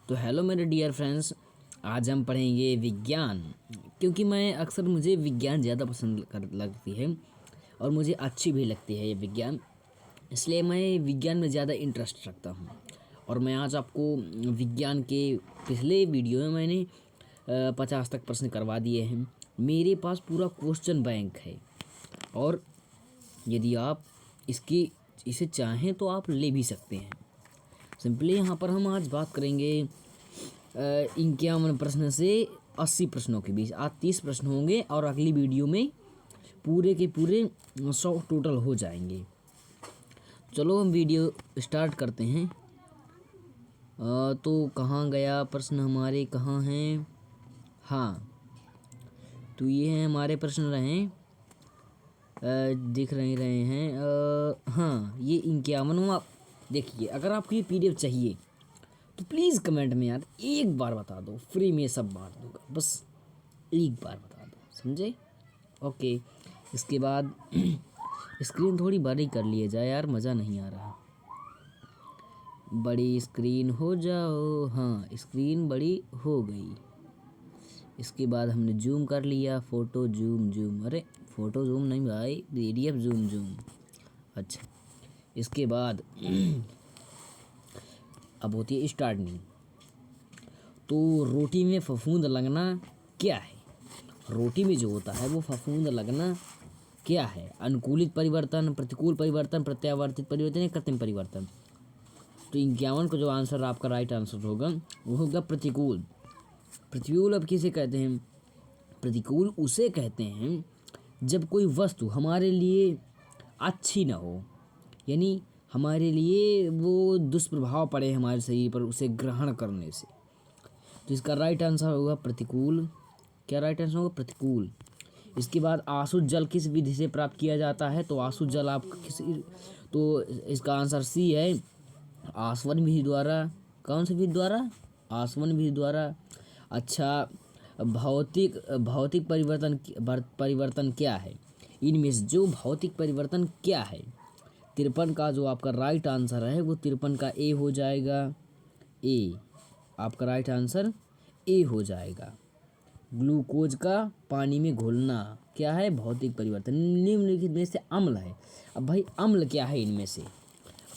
तो हेलो मेरे dear friends, आज हम पढ़ेंगे विज्ञान। क्योंकि मैं अक्सर मुझे विज्ञान ज़्यादा पसंद कर लगती है और मुझे अच्छी भी लगती है ये विज्ञान, इसलिए मैं विज्ञान में ज़्यादा इंटरेस्ट रखता हूँ। और मैं आज आपको विज्ञान के पिछले वीडियो में मैंने 50 तक प्रश्न करवा दिए हैं। मेरे पास पूरा क्वेश्चन बैंक है और यदि आप इसे चाहें तो आप ले भी सकते हैं। सिंपली यहाँ पर हम आज बात करेंगे 51 प्रश्न से 80 प्रश्नों के बीच। आज 30 प्रश्न होंगे और अगली वीडियो में पूरे के पूरे 100 टोटल हो जाएंगे। चलो हम वीडियो स्टार्ट करते हैं। तो कहाँ गया प्रश्न हमारे, कहाँ हैं? हाँ, तो ये हैं हमारे प्रश्न रहे, दिख रहे हैं। हाँ, ये 51वां। देखिए, अगर आपको ये PDF चाहिए तो प्लीज़ कमेंट में यार एक बार बता दो, फ्री में सब बांट दूंगा, बस एक बार बता दो, समझे? ओके। इसके बाद स्क्रीन थोड़ी बड़ी कर लिया जाए यार, मज़ा नहीं आ रहा। बड़ी स्क्रीन हो जाओ। हाँ, स्क्रीन बड़ी हो गई। इसके बाद हमने जूम कर लिया, फ़ोटो जूम। अरे फ़ोटो जूम नहीं भाई, PDF जूम। अच्छा, इसके बाद अब होती है स्टार्टिंग। तो रोटी में फफूंद लगना क्या है? रोटी में जो होता है वो फफूंद लगना क्या है? अनुकूलित परिवर्तन, प्रतिकूल परिवर्तन, प्रत्यावर्तित परिवर्तन या कृत्रिम परिवर्तन? तो 51 का जो आंसर आपका राइट आंसर होगा वो होगा प्रतिकूल। प्रतिकूल अब किसे कहते हैं? प्रतिकूल उसे कहते हैं जब कोई वस्तु हमारे लिए अच्छी ना हो, यानी हमारे लिए वो दुष्प्रभाव पड़े हमारे शरीर पर उसे ग्रहण करने से। तो इसका राइट आंसर होगा प्रतिकूल। क्या राइट आंसर होगा? प्रतिकूल। इसके बाद आसुत जल किस विधि से प्राप्त किया जाता है? तो आसुत जल आप तो इसका आंसर सी है, आसवन विधि द्वारा। कौन सी विधि द्वारा? आसवन विधि द्वारा। अच्छा, भौतिक परिवर्तन क्या है? इनमें से जो भौतिक परिवर्तन क्या है? 53 का जो आपका राइट आंसर है वो 53 का ए हो जाएगा। ए आपका राइट आंसर ए हो जाएगा। ग्लूकोज का पानी में घुलना क्या है? भौतिक परिवर्तन। निम्नलिखित में से अम्ल है। अब भाई अम्ल क्या है? इनमें से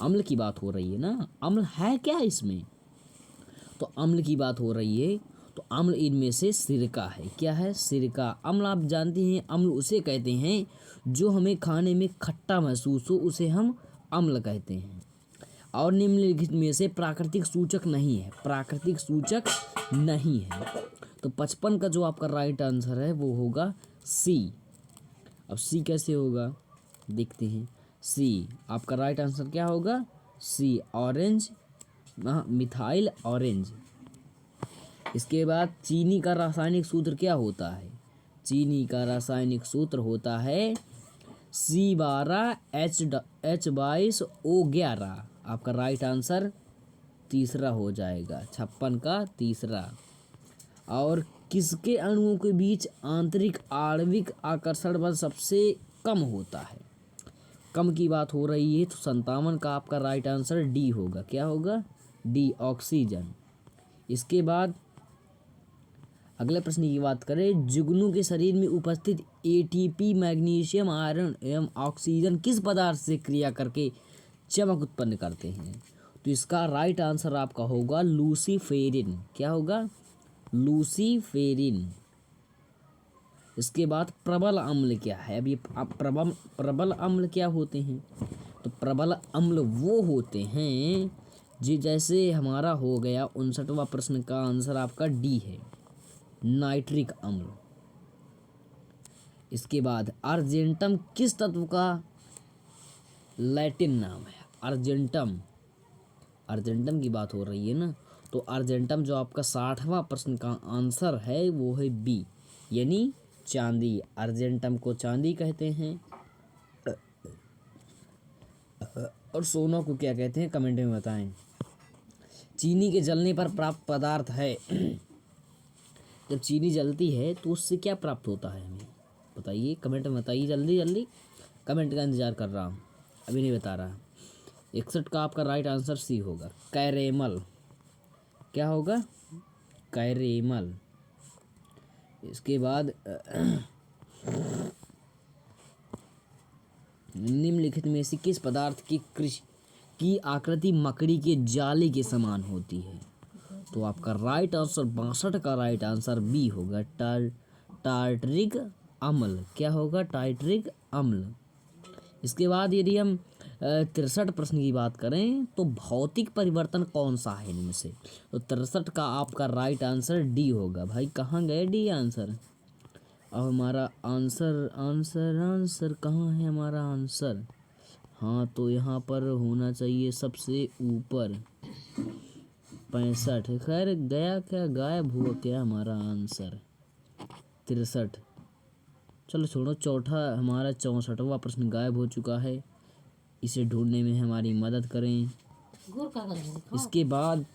अम्ल की बात हो रही है ना, अम्ल है क्या इसमें? तो अम्ल की बात हो रही है, तो अम्ल इनमें से सिरका है। क्या है? सिरका। अम्ल आप जानते हैं, अम्ल उसे कहते हैं जो हमें खाने में खट्टा महसूस हो, उसे हम अम्ल कहते हैं। और निम्नलिखित में से प्राकृतिक सूचक नहीं है। प्राकृतिक सूचक नहीं है। तो 55 का जो आपका राइट आंसर है वो होगा सी। अब सी कैसे होगा देखते हैं। सी आपका राइट आंसर क्या होगा? सी, ऑरेंज, मिथाइल ऑरेंज। इसके बाद चीनी का रासायनिक सूत्र क्या होता है? चीनी का रासायनिक सूत्र होता है C12H22O11। आपका राइट आंसर तीसरा हो जाएगा, 56 का तीसरा। और किसके अणुओं के बीच आंतरिक आणविक आकर्षण बल सबसे कम होता है? कम की बात हो रही है, तो 57 का आपका राइट आंसर डी होगा। क्या होगा? D, oxygen. इसके बाद अगले प्रश्न की बात करें, जुगनू के शरीर में उपस्थित ATP, मैग्नीशियम, आयरन एवं ऑक्सीजन किस पदार्थ से क्रिया करके चमक उत्पन्न करते हैं? तो इसका राइट आंसर आपका होगा लूसीफेरिन। क्या होगा? लूसीफेरिन। इसके बाद प्रबल अम्ल क्या है? अब ये प्रबल अम्ल क्या होते हैं? तो प्रबल अम्ल वो होते हैं जी, जैसे हमारा हो गया 59वां प्रश्न का आंसर आपका डी है, नाइट्रिक अम्ल। इसके बाद अर्जेंटम किस तत्व का लैटिन नाम है? अर्जेंटम की बात हो रही है ना, तो अर्जेंटम जो आपका 60वां प्रश्न का आंसर है वो है बी, यानी चांदी। अर्जेंटम को चांदी कहते हैं। और सोना को क्या कहते हैं? कमेंट में बताएं। चीनी के जलने पर प्राप्त पदार्थ है। जब चीनी जलती है तो उससे क्या प्राप्त होता है हमें? बताइए, कमेंट में बताइए, जल्दी कमेंट का इंतज़ार कर रहा हूँ, अभी नहीं बता रहा। 61 का आपका राइट आंसर सी होगा, कैरेमल। क्या होगा? कैरेमल। इसके बाद निम्नलिखित में से किस पदार्थ की कृषि की आकृति मकड़ी के जाले के समान होती है? तो आपका राइट आंसर 62 का राइट आंसर बी होगा, टार्टरिक अम्ल। क्या होगा? टार्टरिक अम्ल। इसके बाद यदि हम 63 प्रश्न की बात करें तो भौतिक परिवर्तन कौन सा है इनमें से? तो 63 का आपका राइट आंसर डी होगा। भाई कहाँ गए डी आंसर? अब हमारा आंसर आंसर आंसर कहाँ है हमारा आंसर? हाँ, तो यहाँ पर होना चाहिए सबसे ऊपर 65। खैर गया क्या, गायब हुआ क्या हमारा आंसर? 63। चलो छोड़ो, चौथा हमारा 64वां प्रश्न गायब हो चुका है, इसे ढूंढने में हमारी मदद करें। इसके बाद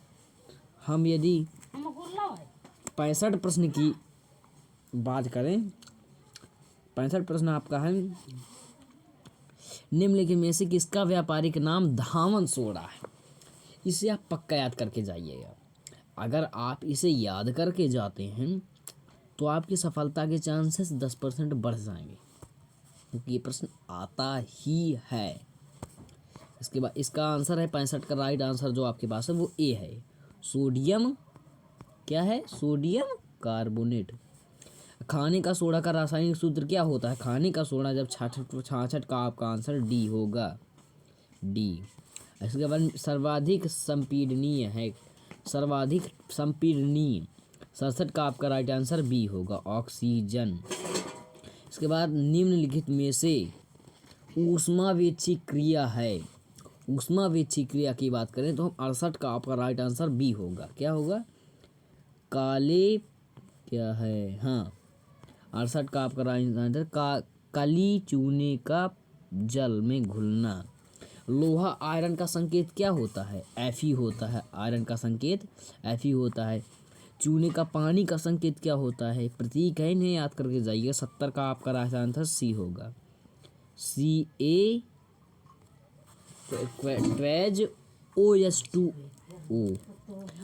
हम यदि 65 प्रश्न की बात करें, 65 प्रश्न आपका है, निम्नलिखित में से किसका व्यापारिक नाम धामन सोडा है? इसे आप पक्का याद करके जाइएगा। अगर आप इसे याद करके जाते हैं तो आपकी सफलता के चांसेस 10% बढ़ जाएंगे, क्योंकि ये प्रश्न आता ही है। इसके बाद इसका आंसर है 65 का राइट आंसर जो आपके पास है वो ए है, सोडियम। क्या है? Sodium carbonate. खाने का सोडा का रासायनिक सूत्र क्या होता है? खाने का सोडा जब 66 का आपका आंसर डी होगा, डी। इसके बाद सर्वाधिक संपीडनीय है, सर्वाधिक संपीडनीय 67 का आपका राइट आंसर बी होगा, ऑक्सीजन। इसके बाद निम्नलिखित में से ऊष्मावेक्षी क्रिया है, ऊष्मावेक्षी क्रिया की बात करें तो हम 68 का आपका राइट आंसर बी होगा। क्या होगा? काले क्या है, हाँ 68 का आपका राइट आंसर काली चूने का जल में घुलना। लोहा आयरन का संकेत क्या होता है? Fe होता है। आयरन का संकेत Fe होता है। चूने का पानी का संकेत क्या होता है? प्रतीक है, इन्हें याद करके जाइए। 70 का आपका राइट आंसर सी होगा, Ca ट्वेज OH2O।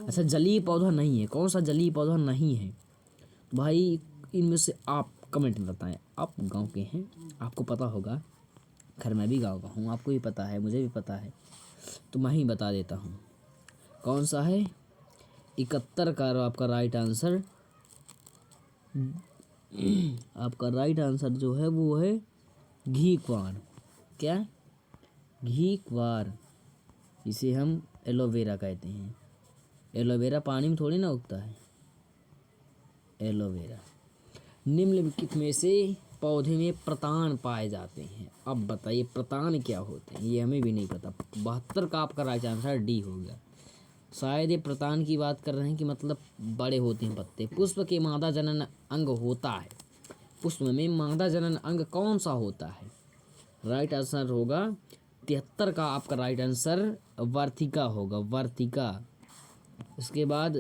अच्छा, जलीय पौधा नहीं है, कौन सा जलीय पौधा नहीं है भाई? इनमें से आप कमेंट में बताएं। आप गांव के हैं, आपको पता होगा। खैर मैं भी गांव का हूँ, आपको भी पता है, मुझे भी पता है, तो मैं ही बता देता हूँ कौन सा है। 71 का आपका राइट आंसर, आपका राइट आंसर जो है वो है घीक्वार। क्या? घीक्वार। इसे हम एलोवेरा कहते हैं। एलोवेरा पानी में थोड़ी ना उगता है, एलोवेरा। निम्नलिखित में से पौधे में प्रतान पाए जाते हैं। अब बताइए प्रतान क्या होते हैं? ये हमें भी नहीं पता। 72 का आपका राइट आंसर डी हो गया। शायद ये प्रतान की बात कर रहे हैं कि मतलब बड़े होते हैं पत्ते। पुष्प के मादा जनन अंग होता है, पुष्प में मादा जनन अंग कौन सा होता है? राइट आंसर होगा 73 का आपका राइट आंसर वर्तिका होगा, वर्तिका। इसके बाद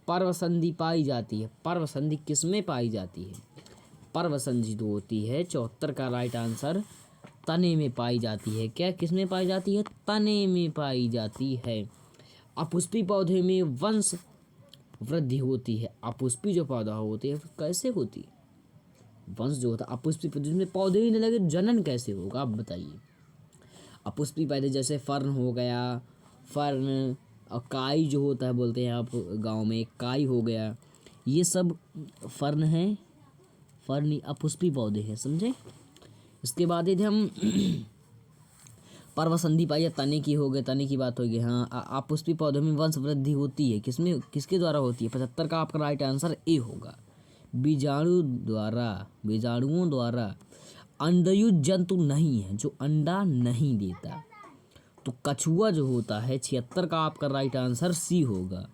पर्व संधि पाई जाती है, पर्व संधि किसमें पाई जाती है? पर्व संधि जो होती है 74 का राइट आंसर तने में पाई जाती है। क्या किसमें पाई जाती है? तने में पाई जाती है। अपुष्पी पौधे में वंश वृद्धि होती है। अपुष्पी जो पौधा होती है कैसे होती है? वंश जो होता है अपुष्पी, जिसमें पौधे ही नहीं लगे, जनन कैसे होगा? आप बताइए। अपुष्पी पौधे जैसे फर्न हो गया, फर्न और काई जो होता है, बोलते हैं आप गांव में, काई हो गया, ये सब फर्न है, फर्न अपुष्पी पौधे हैं, समझे। इसके बाद यदि हम पर्व संधि पाई, तने की हो गए, तने की बात होगी। हाँ, अपुष्पी पौधों में वंश वृद्धि होती है, किसमें, किसके द्वारा होती है? 75 का आपका राइट आंसर ए होगा, बीजाणु द्वारा, बीजाणुओं द्वारा। अंडयुज जंतु नहीं है जो अंडा नहीं देता, तो कछुआ जो होता है। 76 का आपका राइट आंसर सी होगा।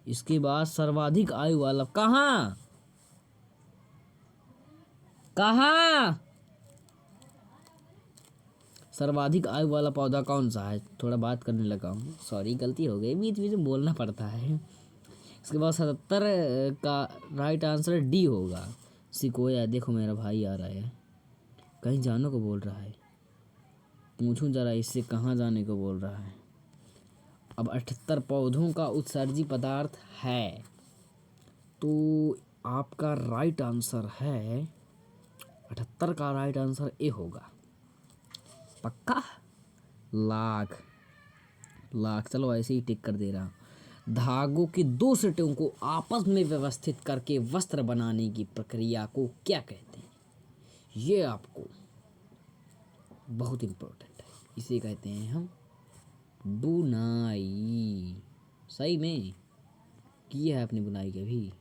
इसके बाद सर्वाधिक आयु वाला, कहाँ कहाँ सर्वाधिक आयु वाला पौधा कौन सा है? थोड़ा बात करने लगा हूँ, सॉरी गलती हो गई, बीच बीच में बोलना पड़ता है। इसके बाद 77 का राइट आंसर डी होगा, सिकोया। देखो मेरा भाई आ रहा है, कहीं जाने को बोल रहा है, पूछूं जरा इससे कहाँ जाने को बोल रहा है। अब 78 पौधों का उत्सर्जी पदार्थ है। तो आपका राइट आंसर है 78 का राइट आंसर ए होगा। पक्का? लाख लाख। चलो ऐसे ही टिक कर दे रहा हूँ। धागों की दो सिरों को आपस में व्यवस्थित करके वस्त्र बनाने की प्रक्रिया को क्या कहते हैं? ये आपको बहुत इम्पोर्टेंट है। इसे कहते हैं हम बुनाई। सही में की है आपने बुनाई कभी?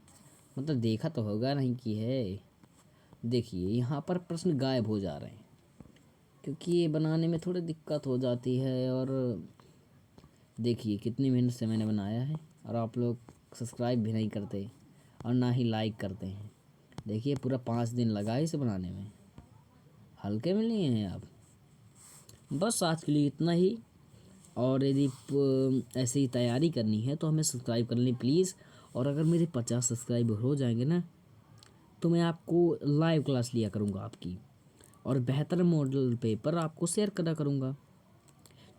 मतलब देखा तो होगा, नहीं की है। देखिए यहाँ पर प्रश्न गायब हो जा रहे हैं क्योंकि ये बनाने में थोड़ी दिक्कत हो जाती है। और देखिए कितनी मेहनत से मैंने बनाया है और आप लोग सब्सक्राइब भी नहीं करते और ना ही लाइक करते हैं। देखिए पूरा 5 दिन लगा है इसे बनाने में। हल्के में लिए हैं आप। बस आज के लिए इतना ही। और यदि ऐसे ही तैयारी करनी है तो हमें सब्सक्राइब कर लें प्लीज़। और अगर मेरे 50 सब्सक्राइबर हो जाएंगे ना तो मैं आपको लाइव क्लास लिया करूँगा आपकी, और बेहतर मॉडल पेपर आपको शेयर करा करूँगा,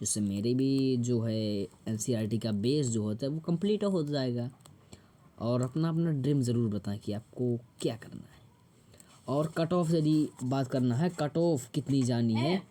जिससे मेरे भी जो है एनसीईआरटी का बेस जो होता है वो कंप्लीट हो जाएगा। और अपना अपना ड्रीम ज़रूर बताएं कि आपको क्या करना है। और कट ऑफ यदि बात करना है, कट ऑफ कितनी जानी है